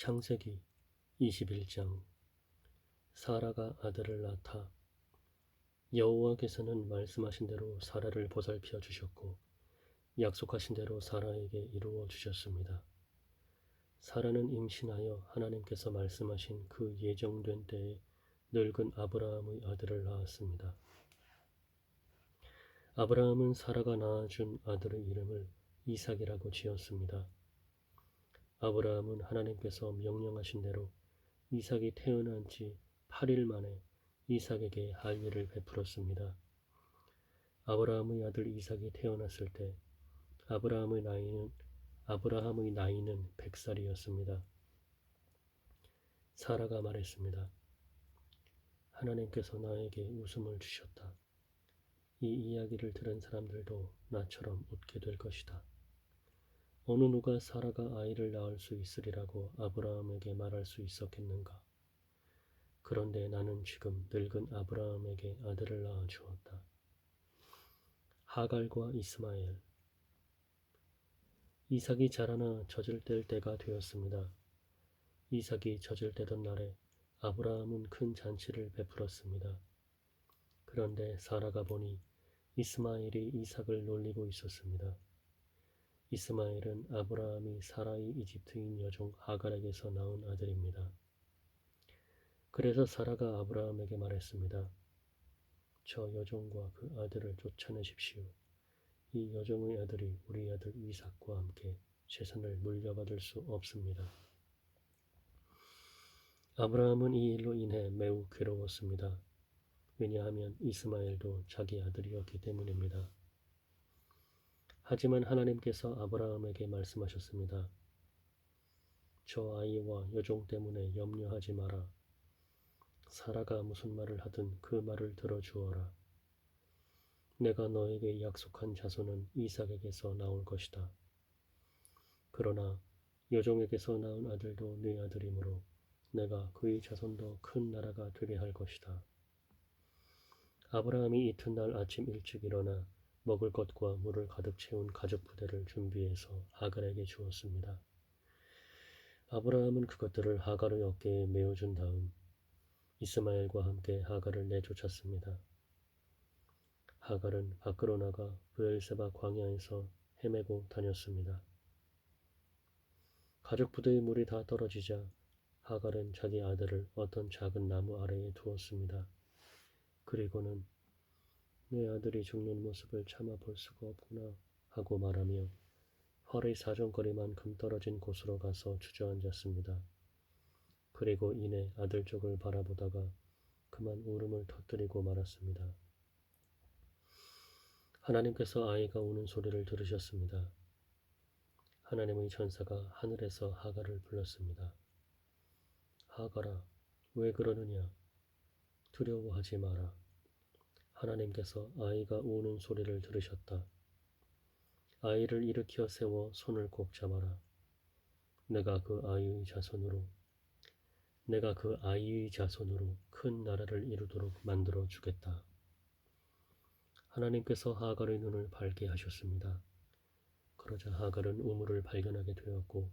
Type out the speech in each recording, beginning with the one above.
창세기 21장. 사라가 아들을 낳다. 여호와께서는 말씀하신 대로 사라를 보살펴 주셨고 약속하신 대로 사라에게 이루어 주셨습니다. 사라는 임신하여 하나님께서 말씀하신 그 예정된 때에 늙은 아브라함의 아들을 낳았습니다. 아브라함은 사라가 낳아준 아들의 이름을 이삭이라고 지었습니다. 아브라함은 하나님께서 명령하신 대로 이삭이 태어난 지 8일 만에 이삭에게 할례를 베풀었습니다. 아브라함의 아들 이삭이 태어났을 때 아브라함의 나이는 100살이었습니다. 사라가 말했습니다. 하나님께서 나에게 웃음을 주셨다. 이 이야기를 들은 사람들도 나처럼 웃게 될 것이다. 어느 누가 사라가 아이를 낳을 수 있으리라고 아브라함에게 말할 수 있었겠는가? 그런데 나는 지금 늙은 아브라함에게 아들을 낳아 주었다. 하갈과 이스마엘. 이삭이 자라나 젖을 때가 되었습니다. 이삭이 젖을 떼던 날에 아브라함은 큰 잔치를 베풀었습니다. 그런데 사라가 보니 이스마엘이 이삭을 놀리고 있었습니다. 이스마엘은 아브라함이 사라의 이집트인 여종 하갈에게서 낳은 아들입니다. 그래서 사라가 아브라함에게 말했습니다. 저 여종과 그 아들을 쫓아내십시오. 이 여종의 아들이 우리 아들 이삭과 함께 재산을 물려받을 수 없습니다. 아브라함은 이 일로 인해 매우 괴로웠습니다. 왜냐하면 이스마엘도 자기 아들이었기 때문입니다. 하지만 하나님께서 아브라함에게 말씀하셨습니다. 저 아이와 여종 때문에 염려하지 마라. 사라가 무슨 말을 하든 그 말을 들어주어라. 내가 너에게 약속한 자손은 이삭에게서 나올 것이다. 그러나 여종에게서 낳은 아들도 네 아들이므로 내가 그의 자손도 큰 나라가 되게 할 것이다. 아브라함이 이튿날 아침 일찍 일어나 먹을 것과 물을 가득 채운 가죽 부대를 준비해서 하갈에게 주었습니다. 아브라함은 그것들을 하갈의 어깨에 메어준 다음 이스마엘과 함께 하갈을 내쫓았습니다. 하갈은 밖으로 나가 브엘세바 광야에서 헤매고 다녔습니다. 가죽 부대의 물이 다 떨어지자 하갈은 자기 아들을 어떤 작은 나무 아래에 두었습니다. 그리고는 내 아들이 죽는 모습을 참아 볼 수가 없구나 하고 말하며 활의 사정거리만큼 떨어진 곳으로 가서 주저앉았습니다. 그리고 이내 아들 쪽을 바라보다가 그만 울음을 터뜨리고 말았습니다. 하나님께서 아이가 우는 소리를 들으셨습니다. 하나님의 천사가 하늘에서 하갈을 불렀습니다. 하갈아, 왜 그러느냐? 두려워하지 마라. 하나님께서 아이가 우는 소리를 들으셨다. 아이를 일으켜 세워 손을 꼭 잡아라. 내가 그 아이의 자손으로 큰 나라를 이루도록 만들어 주겠다. 하나님께서 하갈의 눈을 밝게 하셨습니다. 그러자 하갈은 우물을 발견하게 되었고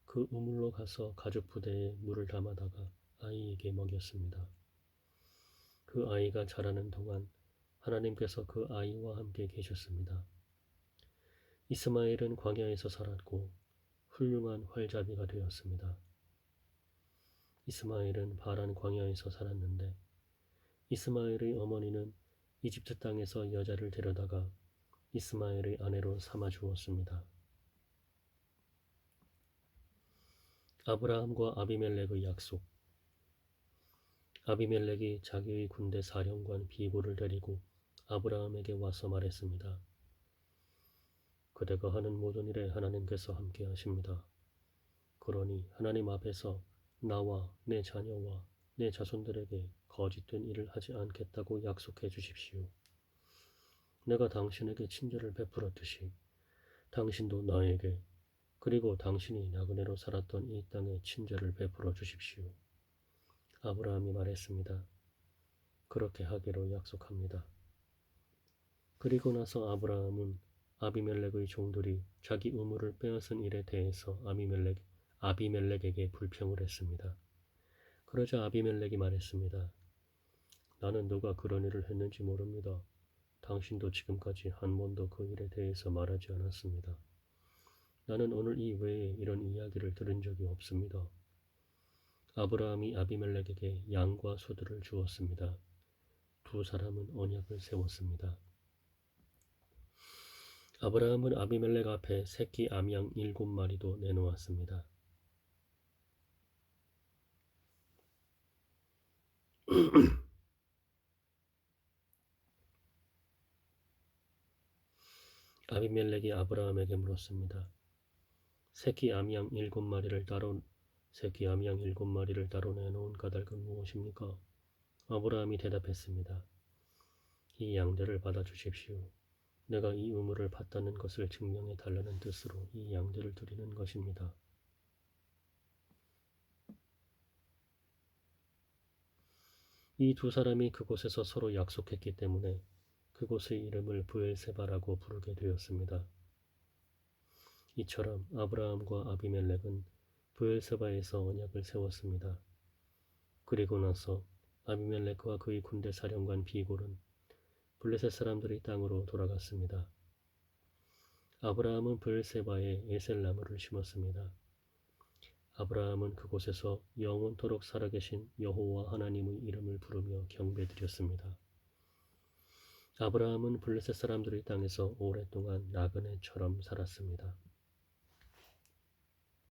그 우물로 가서 가죽 부대에 물을 담아다가 아이에게 먹였습니다. 그 아이가 자라는 동안 하나님께서 그 아이와 함께 계셨습니다. 이스마엘은 광야에서 살았고 훌륭한 활자비가 되었습니다. 이스마엘은 바란 광야에서 살았는데 이스마엘의 어머니는 이집트 땅에서 여자를 데려다가 이스마엘의 아내로 삼아 주었습니다. 아브라함과 아비멜렉의 약속. 아비멜렉이 자기의 군대 사령관 비고를 데리고 아브라함에게 와서 말했습니다. 그대가 하는 모든 일에 하나님께서 함께 하십니다. 그러니 하나님 앞에서 나와 내 자녀와 내 자손들에게 거짓된 일을 하지 않겠다고 약속해 주십시오. 내가 당신에게 친절을 베풀었듯이 당신도 나에게 그리고 당신이 나그네로 살았던 이 땅에 친절을 베풀어 주십시오. 아브라함이 말했습니다. 그렇게 하기로 약속합니다. 그리고 나서 아브라함은 아비멜렉의 종들이 자기 우물을 빼앗은 일에 대해서 아비멜렉에게 불평을 했습니다. 그러자 아비멜렉이 말했습니다. 나는 누가 그런 일을 했는지 모릅니다. 당신도 지금까지 한 번도 그 일에 대해서 말하지 않았습니다. 나는 오늘 이외에 이런 이야기를 들은 적이 없습니다. 아브라함이 아비멜렉에게 양과 소들을 주었습니다. 두 사람은 언약을 세웠습니다. 아브라함은 아비멜렉 앞에 새끼 암양 7마리도 내놓았습니다. 아비멜렉이 아브라함에게 물었습니다. 새끼 암양 7마리를 따로 내놓은 까닭은 무엇입니까? 아브라함이 대답했습니다. 이 양들을 받아주십시오. 내가 이 우물을 봤다는 것을 증명해 달라는 뜻으로 이 양들을 드리는 것입니다. 이 두 사람이 그곳에서 서로 약속했기 때문에 그곳의 이름을 브엘세바라고 부르게 되었습니다. 이처럼 아브라함과 아비멜렉은 브엘세바에서 언약을 세웠습니다. 그리고 나서 아비멜렉과 그의 군대 사령관 비골은 블레셋 사람들의 땅으로 돌아갔습니다. 아브라함은 브엘세바에 에셀나무를 심었습니다. 아브라함은 그곳에서 영원토록 살아계신 여호와 하나님의 이름을 부르며 경배드렸습니다. 아브라함은 블레셋 사람들의 땅에서 오랫동안 나그네처럼 살았습니다.